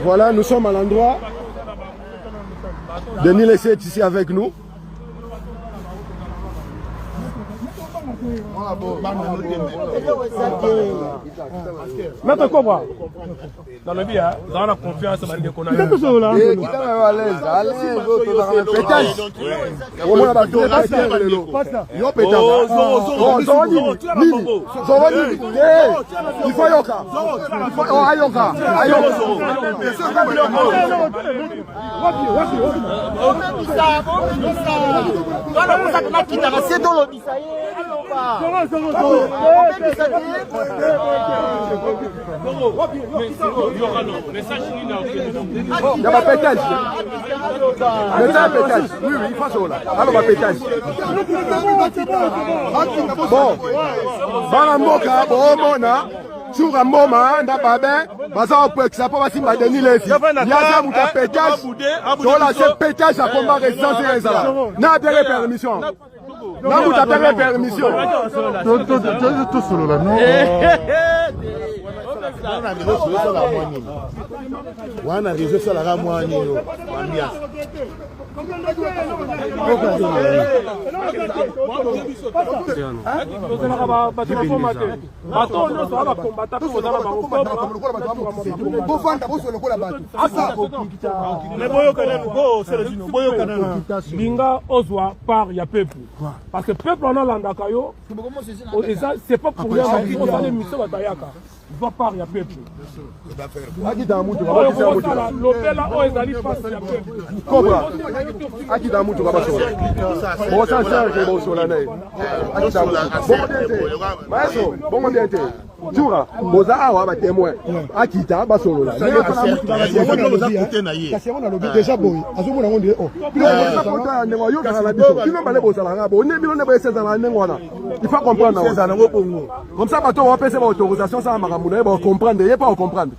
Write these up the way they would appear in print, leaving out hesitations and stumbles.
Voilà, nous sommes à l'endroit. Denis Lessé est ici avec nous. Maître Cobra, dans le bien, dans la confiance, ça va dire qu'on a il y a ma pétage. Oui, il faut ça. Alors, ma pétage. Bon, Baramoka, Bomona, sur un moment, Nababe, Baza, ça peut passer par Denis Lessé. Il y a un pétage. Sur la pétage à combat résidence et ça. N'a pas permission. Non, vous avez permission. Tout solo là, non. On a réseau sur la ramouani. Binga Ozwa par ya peuple. Parce que peuple on a l'andakayo, c'est pas pour rien qu'on a les missions batayaka. Doit par ya peuple. Aki dans mutu, l'opéra o ezali face ya peuple. Cobra. Aki dans mutu baba sola. Bon ça c'est bon sola nei. Aki dans mutu. Maestro, bon diente. Jura, boza awa ba témoin. Aki ta ba solo là. Déjà boy, azomona ngonde oh. Il faut comprendre. Comme ça, on va passer l'autorisation, ça va comprendre. Il n'y a pas à comprendre.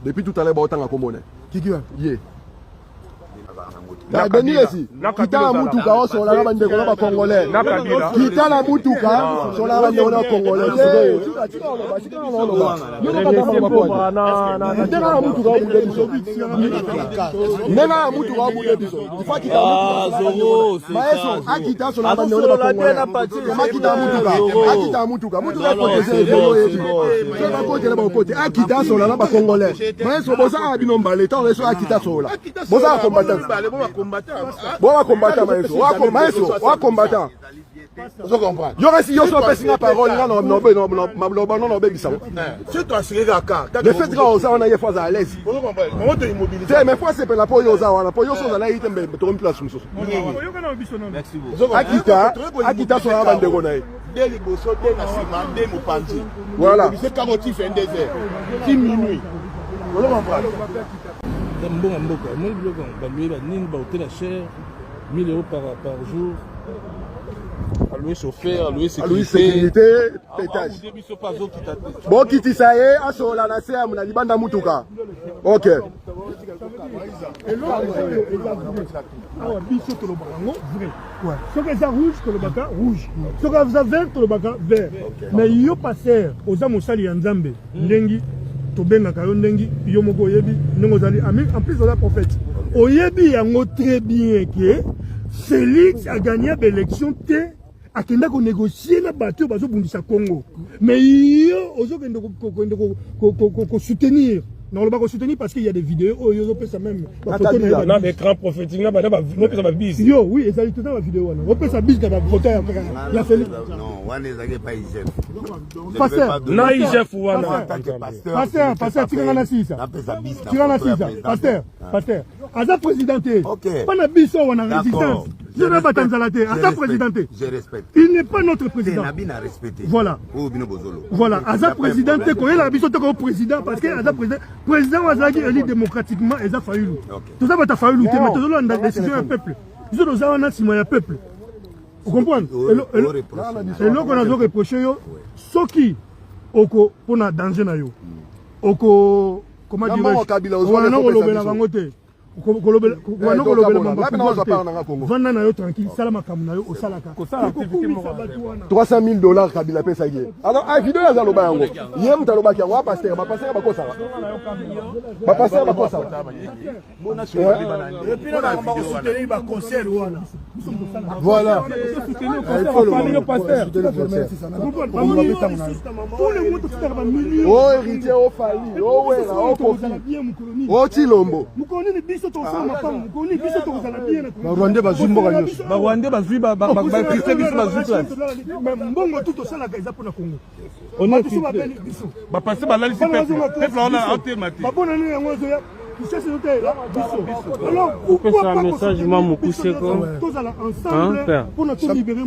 Depuis tout à l'heure, on a commoné. Qui est Denis Lessé, kita la mutuka o sola la bande kola ba congolais. Kita la mutuka sola la bande congolais. Bon, combattant, combattant. Vous comprenez? Il y aurait si yo soit passé la parole, le fait que on a eu fois à l'aise. Mais fois c'est la pour yo sont là il te place. Akita sur la bande de Gonaï. Voilà. C'est carotif fin des heures. 6 minuit. Vous comprenez? Bon, la chair, 1 000 € par jour. À louer chauffeur, à louer sécurité. Pétage. Bon, qui t'y ça y est, à ce la nation, on a dit banda mutuka. Ok. Ce que ça rouge, que le baka rouge. Ce que ça vert, que le baka vert. Mais il y a passé aux amosali en Zambé. Lengi. En plus, on a prophète. Oyebi yango très bien que Félix a gagné l'élection T. A kenda ko négocier na bateau bazo bundisa Congo. Mais yo ozo kende ko soutenir. Non, on ne va pas soutenir parce qu'il y a des vidéos. Oh, ils ont fait ça même. Non, mais grand prophétique, là, on peut ça bise. Yo, oui, et ça dit tout le temps la vidéo. On peut ça bise quand on voté après. Il a fait. Non, on n'est pas IGF. Pasteur. Non, IGF ou Pasteur, tu vas assis ça. Tu vas assis ça. Pasteur. Aza présidenté. Pas la bise, on a résistance. Je ne vais pas t'enzalater. Aza présidenté. Je respecte. Il n'est pas notre président. Voilà. Voilà. Aza présidenté, quand il a bise, on président parce que Aza président. Président Azaki élu démocratiquement, il a fallu. Tout ça va fallu lutter, mais tout ça va décision un peuple. Nous avons un peuple. Vous comprenez? Et là, on a reproché, ce qui oko pona danger na yo. Oko, comment dire-je? vanda na yo tranquille sala makambo na yo osalaka 300 000 $ Kabila pesa ye. Alors a vidéo ya zaloba yango. Ye mutaloba ki yango pasteur bakosa. Pasteur bakosa. Et puis là on va soutenir ba conseil wana. Voilà. Oh héritier au Fali, oh Wela, oh Kofi, oh Chilombo. Mukoni biso to sama mapango, mukoni biso to kala bien na. Rwanda bazumbo kanyo. Ba Rwanda bazui ba Christian biso bazui place. Mbongo tout osala ka eza pona Congo. On a biso ba passer ba lali peuple on a automatiquement. Ba bona ni yango zoya. Alors, pourquoi pas un message Mamoukou Seko ensemble pour nous libérer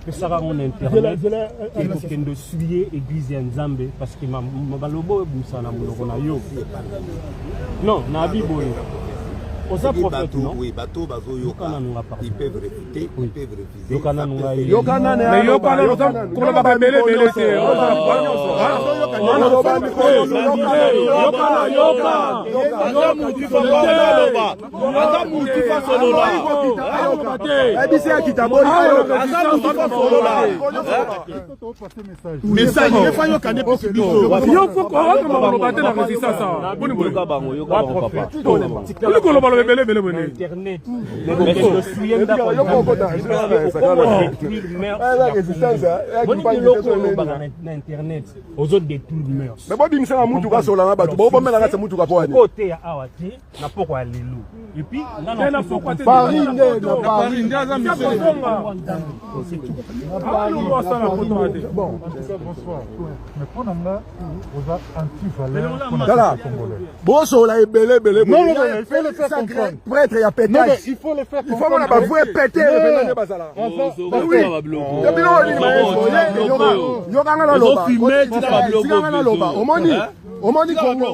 pesaka mon internet ekokende suye église ya Nzambe parce que mabalobo ebusana monoko na yo non na biboye osa prophète non oui bateau bazoyoka ils peuvent réfuter ils peuvent refuser yokana kola ba bele te message yefanyo kande pour que yo faut ko ba te la résistance boni boni internet internet aux autres détours mœurs mais bon bimisa mutu ka sola na bato bo bomela ka mutu ka poani côté ya awati na poko ya lelo et puis na poko te Paris ndaza bon mais pour nga oza anti-valeur bon sola ebele non il faut le faire comprendre prêtre ya pétage il faut le faire comprendre il faut qu'on a avoué péter le bazala oui omoni Congo